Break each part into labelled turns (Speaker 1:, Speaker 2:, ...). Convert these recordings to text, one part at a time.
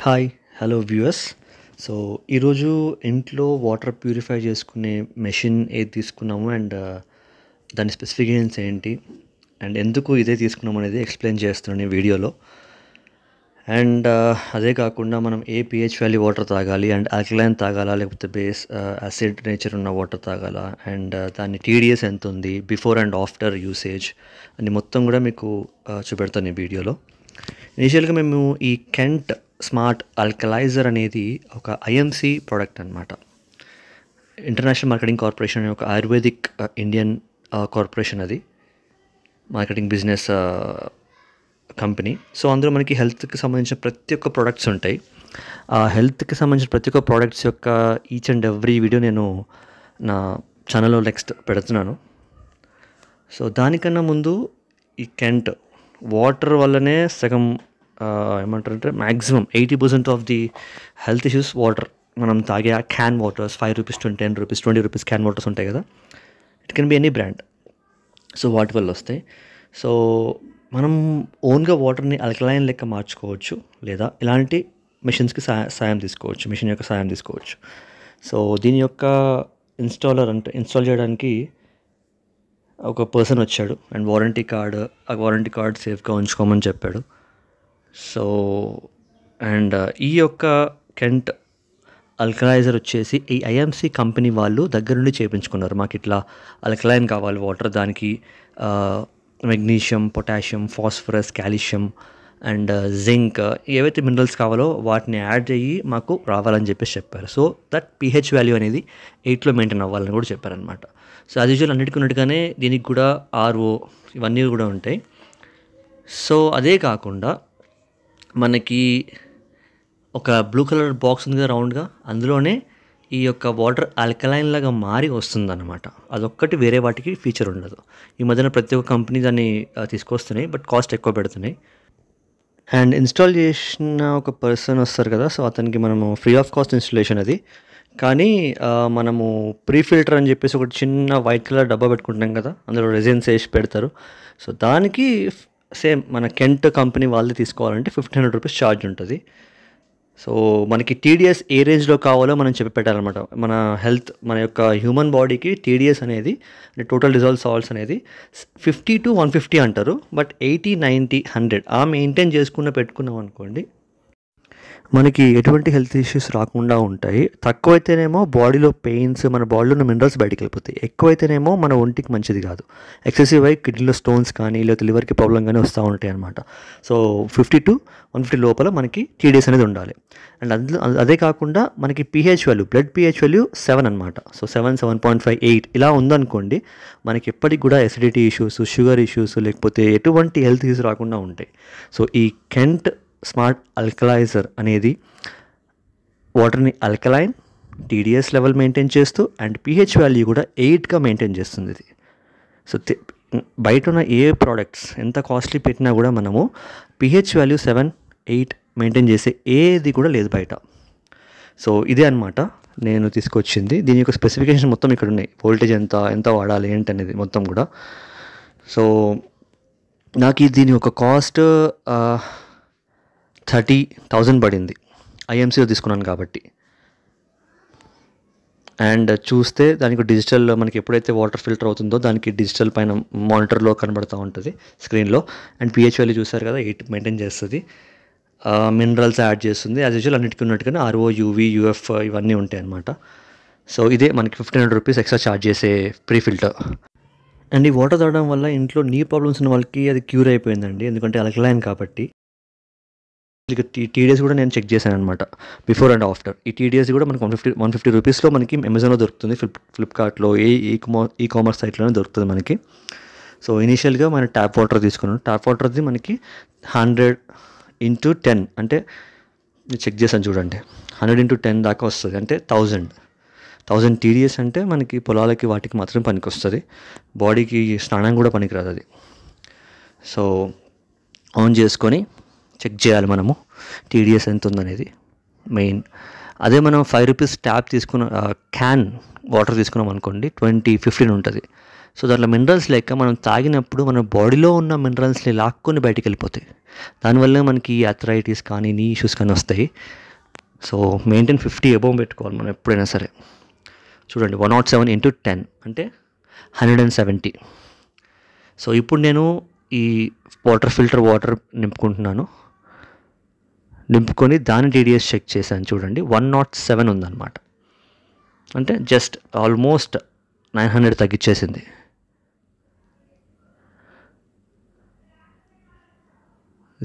Speaker 1: Hi hello viewers. So ఈరోజు ఇంట్లో water purify చేసుకునే మెషిన్ ఏది తీసుకున్నాము అండ్ దాని స్పెసిఫికేషన్స్ ఏంటి అండ్ ఎందుకు ఇదే తీసుకున్నాము అనేది ఎక్స్ప్లెయిన్ చేస్తున్నాను ఈ వీడియోలో. అండ్ అదే కాకుండా మనం ఏ పిహెచ్ వాల్యూ వాటర్ తాగాలి అండ్ ఆల్కలైన్ తాగాలా లేకపోతే బేస్ యాసిడ్ నేచర్ ఉన్న వాటర్ తాగాలా అండ్ దాని టీడీఎస్ ఎంత ఉంది బిఫోర్ అండ్ ఆఫ్టర్ యూసేజ్ అని మొత్తం కూడా మీకు చూపెడతాను ఈ వీడియోలో. ఇనిషియల్గా మేము ఈ కెంట్ స్మార్ట్ ఆల్కలైజర్ అనేది ఒక ఐఎంసి ప్రోడక్ట్ అనమాట. ఇంటర్నేషనల్ మార్కెటింగ్ కార్పొరేషన్ అనే ఒక ఆయుర్వేదిక్ ఇండియన్ కార్పొరేషన్, అది మార్కెటింగ్ బిజినెస్ కంపెనీ. సో అందులో మనకి హెల్త్కి సంబంధించిన ప్రతి ఒక్క ప్రోడక్ట్స్ ఉంటాయి. ఆ హెల్త్కి సంబంధించిన ప్రతి ఒక్క ప్రోడక్ట్స్ యొక్క ఈచ్ అండ్ ఎవ్రీ వీడియో నేను నా ఛానల్లో నెక్స్ట్ పెడుతున్నాను. సో దానికన్నా ముందు ఈ కెంట్ వాటర్ వల్లనే సగం ఏమంటారంటే maximum 80% of the health issues water. మనం తాగే can waters 5 rupees, 10 rupees, 20 rupees can waters ఉంటాయి కదా, it can be any brand. So వాటి వల్ల వస్తాయి. సో మనం ఓన్గా వాటర్ని ఆల్కలైన్ లెక్క మార్చుకోవచ్చు, లేదా ఇలాంటి మిషన్స్కి సాయం తీసుకోవచ్చు, మిషన్ యొక్క సాయం తీసుకోవచ్చు. సో దీని యొక్క ఇన్స్టాల్ చేయడానికి ఒక పర్సన్ వచ్చాడు అండ్ ఆ వారంటీ కార్డ్ సేఫ్గా ఉంచుకోమని చెప్పాడు. సో అండ్ ఈ యొక్క కెంట్ ఆల్కలైజర్ వచ్చేసి ఈ ఐఎంసి కంపెనీ వాళ్ళు దగ్గర నుండి చేయించుకున్నారు. మాకు ఇట్లా ఆల్కలైన్ కావాలి వాటర్, దానికి magnesium, potassium, phosphorus, calcium and zinc ఏవైతే మినరల్స్ కావాలో వాటిని యాడ్ చేయి మాకు రావాలని చెప్పారు. సో దట్ పిహెచ్ వాల్యూ అనేది 8లో మెయింటైన్ అవ్వాలని కూడా చెప్పారనమాట. సో యాజ్ యూజువల్ అన్నిటికీ ఉన్నట్టుగానే దీనికి కూడా ఆర్ఓ ఇవన్నీ కూడా ఉంటాయి. సో అదే కాకుండా మనకి ఒక బ్లూ కలర్ బాక్స్ ఉంది కదా రౌండ్గా, అందులోనే ఈ యొక్క వాటర్ ఆల్కలైన్ లాగా మారి వస్తుందన్నమాట. అదొక్కటి వేరే వాటికి ఫీచర్ ఉండదు. ఈ మధ్యన ప్రతి ఒక్క కంపెనీ దాన్ని తీసుకొస్తున్నాయి, బట్ కాస్ట్ ఎక్కువ పెడుతున్నాయి. అండ్ ఇన్స్టాల్ చేసిన ఒక పర్సన్ వస్తారు కదా, సో అతనికి మనము ఫ్రీ ఆఫ్ కాస్ట్ ఇన్స్టాలేషన్ అది. కానీ మనము ప్రీ ఫిల్టర్ అని చెప్పేసి ఒకటి చిన్న వైట్ కలర్ డబ్బా పెట్టుకుంటున్నాం కదా, అందులో రెజిన్స్ వేసి పెడతారు. సో దానికి సేమ్ మన కెంట్ కంపెనీ వాళ్ళది తీసుకోవాలంటే 1500 రూపీస్ ఛార్జ్ ఉంటుంది. సో మనకి టీడీఎస్ ఏ రేంజ్లో కావాలో మనం చెప్పి పెట్టాలన్నమాట. మన యొక్క హ్యూమన్ బాడీకి టీడీఎస్ అనేది అంటే టోటల్ డిజాల్వ్ సాల్ట్స్ అనేది 50 to 150 అంటారు, బట్ 80, 90, 100 మెయింటైన్ పెట్టుకున్నాం అనుకోండి, మనకి ఎటువంటి హెల్త్ ఇష్యూస్ రాకుండా ఉంటాయి. తక్కువైతేనేమో బాడీలో పెయిన్స్, మన బాడీలో ఉన్న మినరల్స్ బయటికి వెళ్ళిపోతాయి. ఎక్కువైతేనేమో మన ఒంటికి మంచిది కాదు. ఎక్సెసివ్ అయి కిడ్నీలో స్టోన్స్ కానీ లేకపోతే లివర్కి ప్రాబ్లం కానీ వస్తూ ఉంటాయి అనమాట. సో 50 to 150 లోపల మనకి టీడీఎస్ అనేది ఉండాలి. అండ్ అదే కాకుండా మనకి pH value, blood pH value 7 అనమాట. సో 7, 7.5, 8 ఇలా ఉందనుకోండి, మనకి ఎప్పటికి కూడా ఎసిడిటీ ఇష్యూస్, షుగర్ ఇష్యూస్ లేకపోతే ఎటువంటి హెల్త్ ఇష్యూస్ రాకుండా ఉంటాయి. సో ఈ కెంట్ స్మార్ట్ ఆల్కలైజర్ అనేది వాటర్ని ఆల్కలైన్, టీడీఎస్ లెవెల్ మెయింటైన్ చేస్తూ అండ్ పిహెచ్ వాల్యూ కూడా 8గా మెయింటైన్ చేస్తుంది ఇది. సో బయట ఉన్న ఏ ప్రోడక్ట్స్ ఎంత కాస్ట్లీ పెట్టినా కూడా మనము పిహెచ్ వాల్యూ 7, 8 మెయింటైన్ చేసే ఏది కూడా లేదు బయట. సో ఇదే అనమాట నేను తీసుకొచ్చింది. దీని యొక్క స్పెసిఫికేషన్ మొత్తం ఇక్కడ ఉన్నాయి. వోల్టేజ్ ఎంత వాడాలి ఏంటి అనేది మొత్తం కూడా. సో నాకు దీని యొక్క కాస్ట్ 30,000 పడింది. ఐఎంసీలో తీసుకున్నాను కాబట్టి. అండ్ చూస్తే దానికి డిజిటల్, మనకి ఎప్పుడైతే వాటర్ ఫిల్టర్ అవుతుందో దానికి డిజిటల్ పైన మానిటర్లో కనబడుతూ ఉంటుంది స్క్రీన్లో. అండ్ పిహెచ్ వాల్యూ చూసారు కదా, 8 మెయింటైన్ చేస్తుంది. మినరల్స్ యాడ్ చేస్తుంది. యాజ్ యూజువల్ అన్నిటికీ ఉన్నట్టుగానే ఆర్ఓ, యూవీ, యూఎఫ్ ఇవన్నీ ఉంటాయి అన్నమాట. సో ఇదే మనకి 1500 రూపీస్ ఎక్స్ట్రా ఛార్జ్ చేసే ప్రీ ఫిల్టర్. అండ్ ఈ వాటర్ తాగడం వల్ల ఇంట్లో నీ ప్రాబ్లమ్స్ ఉన్న వాళ్ళకి అది క్యూర్ అయిపోయిందండి, ఎందుకంటే ఆల్కలైన్ కాబట్టి. టీడీఎస్ కూడా నేను చెక్ చేశాను అనమాట, బిఫోర్ అండ్ ఆఫ్టర్. ఈ టీడీఎస్ కూడా మనకి 150 రూపీస్లో మనకి అమెజాన్లో దొరుకుతుంది, ఫ్లిప్కార్ట్లో, ఈ కామర్స్ సైట్లోనే దొరుకుతుంది మనకి. సో ఇనీషియల్గా మనం ట్యాప్ వాటర్ తీసుకున్నాను. ట్యాప్ వాటర్ది మనకి 100 into 10 అంటే చెక్ చేశాను చూడండి, 100 into 10 దాకా వస్తుంది. అంటే 1000 టీడీఎస్ అంటే మనకి పొలాలకి వాటికి మాత్రం పనికి వస్తుంది, బాడీకి స్నానం కూడా పనికిరాదు అది. సో ఆన్ చేసుకొని చెక్ చేయాలి మనము టీడీఎస్ ఎంత ఉందనేది మెయిన్. అదే మనం 5 రూపీస్ ట్యాప్ క్యాన్ వాటర్ తీసుకున్నాం అనుకోండి, 20, 15 ఉంటుంది. సో దాంట్లో మినరల్స్ లేక మనం తాగినప్పుడు మన బాడీలో ఉన్న మినరల్స్ని లాక్కొని బయటికి వెళ్ళిపోతాయి. దానివల్ల మనకి ఆర్థరైటిస్ కానీ నీ ఇష్యూస్ కానీ వస్తాయి. సో మెయింటైన్ 50 అబోవ్ పెట్టుకోవాలి మనం ఎప్పుడైనా సరే. చూడండి 107 × 10 అంటే 170. సో ఇప్పుడు నేను ఈ ఫిల్టర్ వాటర్ నింపుకొని దాని టీడీఎస్ చెక్ చేశాను. చూడండి 107 ఉందన్నమాట. అంటే జస్ట్ ఆల్మోస్ట్ 900 తగ్గించేసింది.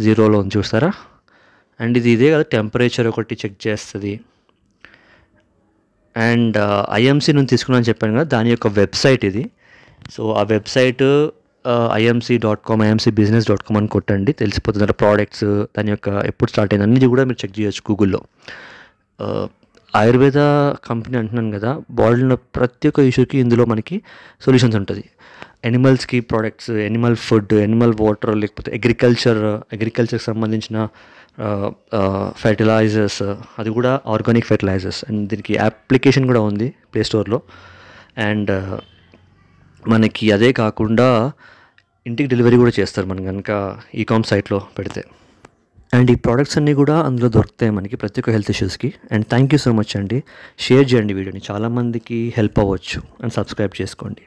Speaker 1: జీరోలో ఉంది చూస్తారా. అండ్ ఇదే కదా టెంపరేచర్ ఒకటి చెక్ చేస్తుంది. అండ్ ఐఎంసీ నుంచి తీసుకున్నాను చెప్పాను కదా, దాని యొక్క వెబ్సైట్ ఇది. సో ఆ వెబ్సైట్ imc.com imcbusiness.com అని కొట్టండి, తెలిసిపోతుంది. అంటే ప్రోడక్ట్స్, దాని యొక్క ఎప్పుడు స్టార్ట్ అయింది అన్నీ కూడా మీరు చెక్ చేయొచ్చు గూగుల్లో. ఆయుర్వేద కంపెనీ అంటున్నాను కదా, బాడీలో ప్రతి ఒక్క ఇష్యూకి ఇందులో మనకి సొల్యూషన్స్ ఉంటుంది. ఎనిమల్స్కి products, animal food, animal water, లేకపోతే అగ్రికల్చర్కి సంబంధించిన ఫెర్టిలైజర్స్, అది కూడా ఆర్గానిక్ ఫెర్టిలైజర్స్. అండ్ దీనికి అప్లికేషన్ కూడా ఉంది ప్లే స్టోర్లో. అండ్ మనకి అదే కాకుండా ఇంటికి డెలివరీ కూడా చేస్తారు మనం కనుక ఈకామ్ సైట్లో పెడితే. అండ్ ఈ ప్రోడక్ట్స్ అన్నీ కూడా అందులో దొరుకుతాయి మనకి ప్రతి ఒక్క హెల్త్ ఇష్యూస్కి. And thank you so much అండి. షేర్ చేయండి వీడియోని, చాలామందికి హెల్ప్ అవ్వచ్చు. అండ్ సబ్స్క్రైబ్ చేసుకోండి.